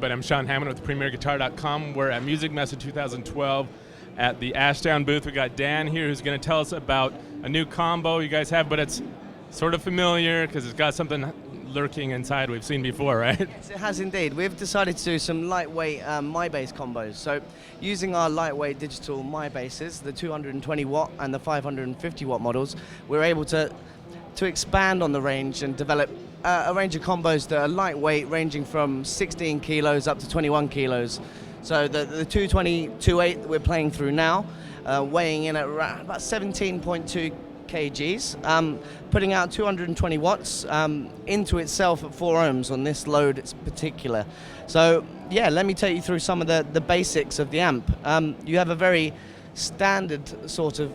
but I'm Sean Hammond with PremierGuitar.com. We're at Music Messe 2012 at the Ashdown booth. We got Dan here who's going to tell us about a new combo you guys have, but it's sort of familiar because it's got something lurking inside we've seen before, right? Yes, it has indeed. We've decided to do some lightweight MyBass combos. So using our lightweight digital MyBasses, the 220 watt and the 550 watt models, we're able to expand on the range and develop a range of combos that are lightweight, ranging from 16 kilos up to 21 kilos. So the 220 2.8 that we're playing through now, weighing in at about 17.2 kgs, putting out 220 watts into itself at 4 ohms on this load in particular. So yeah, let me take you through some of the basics of the amp. You have a very standard sort of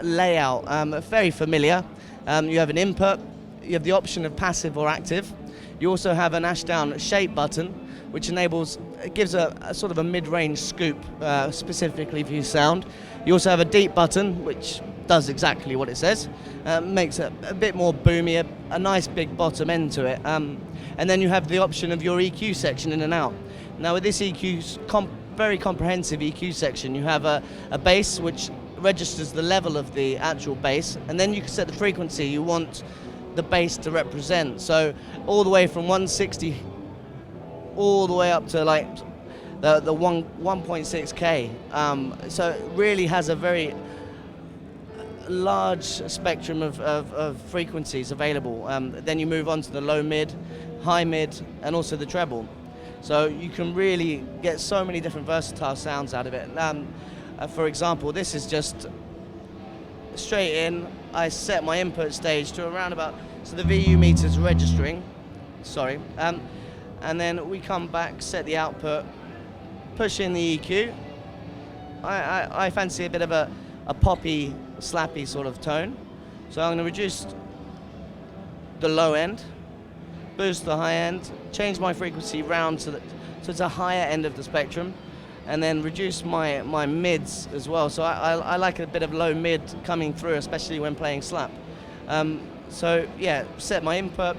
layout, very familiar. You have an input, you have the option of passive or active. You also have an Ashdown shape button, which gives a sort of a mid-range scoop specifically for your sound. You also have a deep button, which does exactly what it says. Makes it a bit more boomy, a nice big bottom end to it. And then you have the option of your EQ section in and out. Now with this very comprehensive EQ section, you have a bass which registers the level of the actual bass, and then you can set the frequency you want the bass to represent. So all the way from 160 all the way up to like the 1.6K. So it really has a very large spectrum of frequencies available. Then you move on to the low mid, high mid, and also the treble. So you can really get so many different versatile sounds out of it. For example, this is just straight in. I set my input stage to around about, so the VU meter's registering, sorry, and then we come back, set the output, push in the EQ. I fancy a bit of a poppy, slappy sort of tone. So I'm going to reduce the low end, boost the high end, change my frequency round so it's a higher end of the spectrum, and then reduce my mids as well. So I like a bit of low mid coming through, especially when playing slap. So yeah, set my input,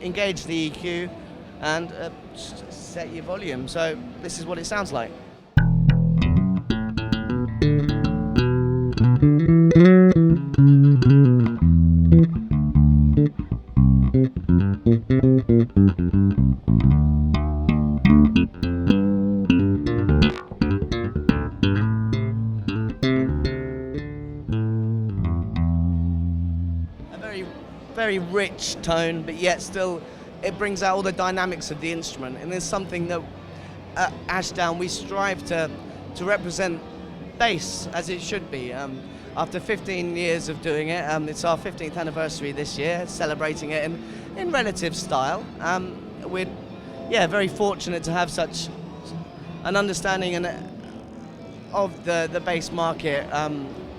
engage the EQ, and set your volume. So this is what it sounds like. Very rich tone, but yet still it brings out all the dynamics of the instrument, and it's something that at Ashdown we strive to represent bass as it should be. After 15 years of doing it, it's our 15th anniversary this year, celebrating it in relative style. We're very fortunate to have such an understanding of the bass market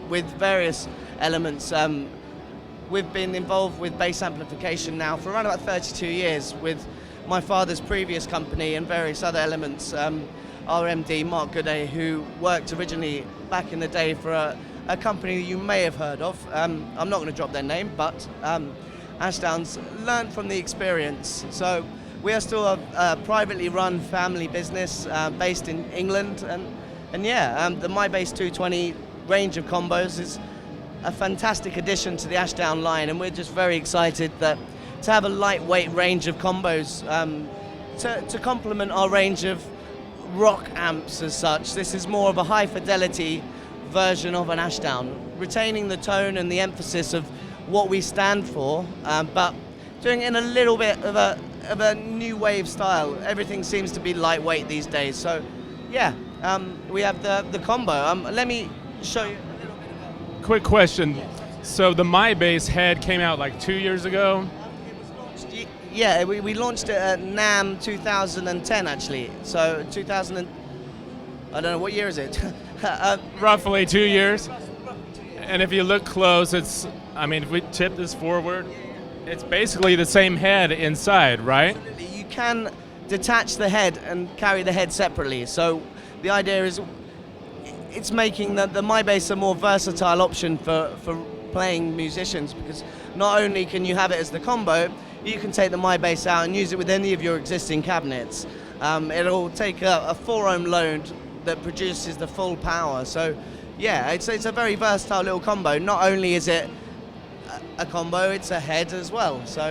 with various elements. We've been involved with bass amplification now for around about 32 years with my father's previous company and various other elements. Our MD, Mark Gooday, who worked originally back in the day for a company you may have heard of. I'm not going to drop their name, but Ashdown's learned from the experience. So we are still a privately run family business based in England. And yeah, the MyBass 220 range of combos is a fantastic addition to the Ashdown line, and we're just very excited to have a lightweight range of combos to complement our range of rock amps as such. This is more of a high fidelity version of an Ashdown, retaining the tone and the emphasis of what we stand for, but doing it in a little bit of a new wave style. Everything seems to be lightweight these days, so yeah, we have the combo. Let me show you. Quick question. So the MyBass head came out like 2 years ago? It was launched, yeah, we launched it at NAMM 2010 actually. So 2000, I don't know, what year is it? Roughly 2 years. And if you look close, if we tip this forward, it's basically the same head inside, right? Absolutely. You can detach the head and carry the head separately. So the idea is it's making the MyBass a more versatile option for playing musicians, because not only can you have it as the combo, you can take the MyBass out and use it with any of your existing cabinets. It'll take a 4-ohm load that produces the full power. So yeah, it's a very versatile little combo. Not only is it a combo, it's a head as well. So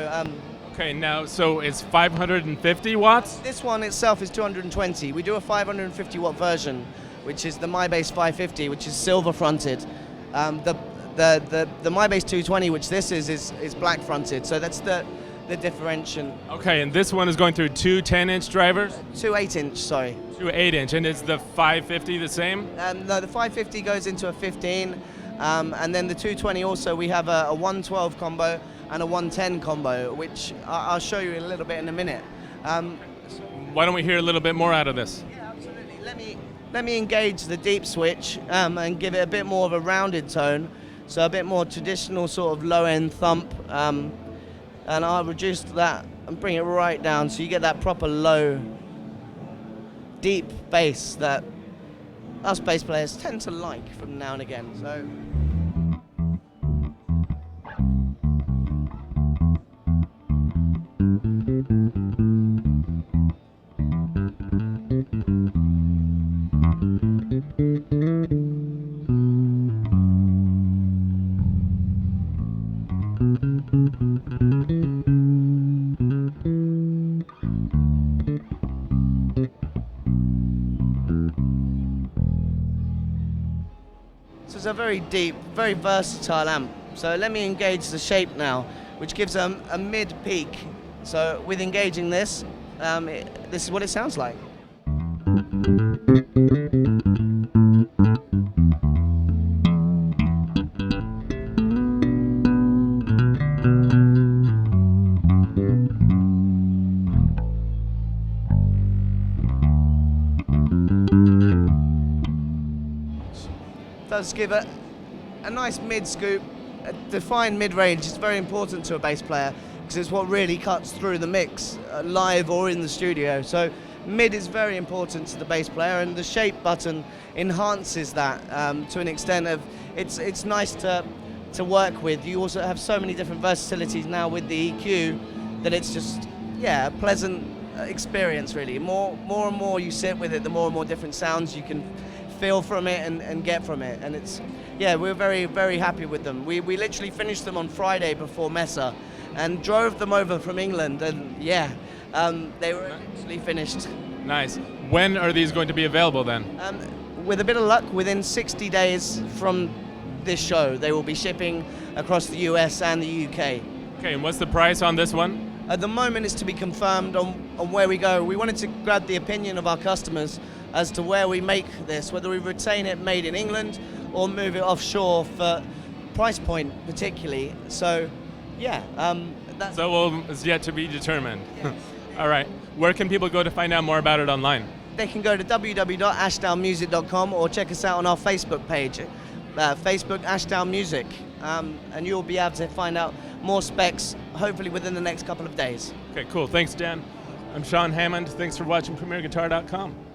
Okay, now, so it's 550 watts? this one itself is 220. We do a 550 watt version, which is the MyBass 550, which is silver fronted. The MyBass 220, which this is black fronted. So that's the differentiation. Okay, and this one is going through two 10-inch drivers? Two 8-inch, sorry. Two 8-inch, and is the 550 the same? No, the 550 goes into a 15, and then the 220 also, we have a 112 combo and a 110 combo, which I'll show you a little bit in a minute. Why don't we hear a little bit more out of this? Yeah, absolutely. Let me engage the deep switch and give it a bit more of a rounded tone, so a bit more traditional sort of low-end thump, and I'll reduce that and bring it right down so you get that proper low, deep bass that us bass players tend to like from now and again. So. So it's a very deep, very versatile amp. So let me engage the shape now, which gives a mid peak. So with engaging this, this is what it sounds like. Does give a nice mid scoop, a defined mid range. It's very important to a bass player because it's what really cuts through the mix, live or in the studio. So mid is very important to the bass player, and the shape button enhances that to an extent of it's nice to work with. You also have so many different versatilities now with the EQ that it's just a pleasant experience really. More and more you sit with it, the more and more different sounds you can feel from it and get from it, and it's we're very, very happy with them. We literally finished them on Friday before Mesa and drove them over from England, and they were actually finished. Nice. When are these going to be available then? With a bit of luck, within 60 days from this show, they will be shipping across the US and the UK. Okay, and what's the price on this one? At the moment, it's to be confirmed on where we go. We wanted to grab the opinion of our customers as to where we make this, whether we retain it made in England or move it offshore for price point particularly. So, that's... So it's yet to be determined. Yes. All right. Where can people go to find out more about it online? They can go to www.ashdownmusic.com or check us out on our Facebook page, Facebook Ashdown Music, and you'll be able to find out more specs hopefully within the next couple of days. Okay, cool. Thanks, Dan. I'm Sean Hammond. Thanks for watching PremierGuitar.com.